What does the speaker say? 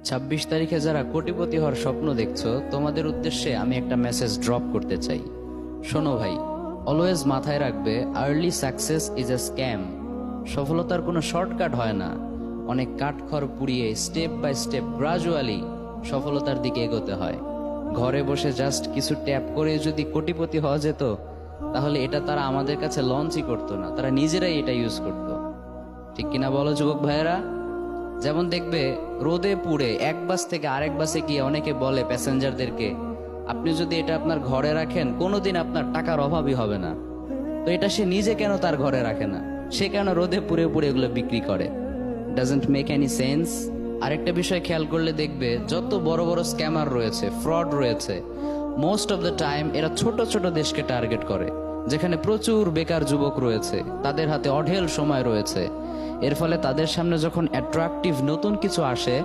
26 তারিখে যারা কোটিপতি হওয়ার স্বপ্ন দেখছো, তোমাদের উদ্দেশ্যে আমি একটা মেসেজ ড্রপ করতে চাই। শোনো ভাই, অলওয়েজ মাথায় রাখবে, early success is a scam. সফলতার কোনো শর্টকাট হয় না। অনেক কাঠখড় পুড়িয়ে স্টেপ বাই স্টেপ গ্রাজুয়ালি সফলতার দিকে এগোতে হয়। ঘরে বসে জাস্ট কিছু ট্যাপ করে যদি কোটিপতি হওয়া যেত, তাহলে এটা তারা আমাদের কাছে লঞ্চই করতো না, তারা নিজেরাই এটা ইউজ করতো। ঠিক কিনা বলো যুবক ভাইয়েরা? যেমন দেখবে, রোদে পুড়ে এক বাস থেকে আরেক বাসে গিয়ে অনেকে বলে প্যাসেঞ্জারদেরকে, আপনি যদি এটা আপনার ঘরে রাখেন কোনোদিন আপনার টাকার অভাবই হবে না। তো এটা সে নিজে কেন তার ঘরে রাখে না? সে কেন রোদে পুড়ে পুড়ে এগুলো বিক্রি করে? Doesn't make any sense. আরেকটা বিষয় খেয়াল করলে দেখবে, যত বড় বড় স্ক্যামার রয়েছে, ফ্রড রয়েছে, মোস্ট অফ দ্য টাইম এরা ছোট ছোট দেশকে টার্গেট করে, যেখানে প্রচুর বেকার যুবক রয়েছে, তাদের হাতে অঢেল সময় রয়েছে। এর ফলে তাদের সামনে যখন অ্যাট্রাকটিভ নতুন কিছু আসে,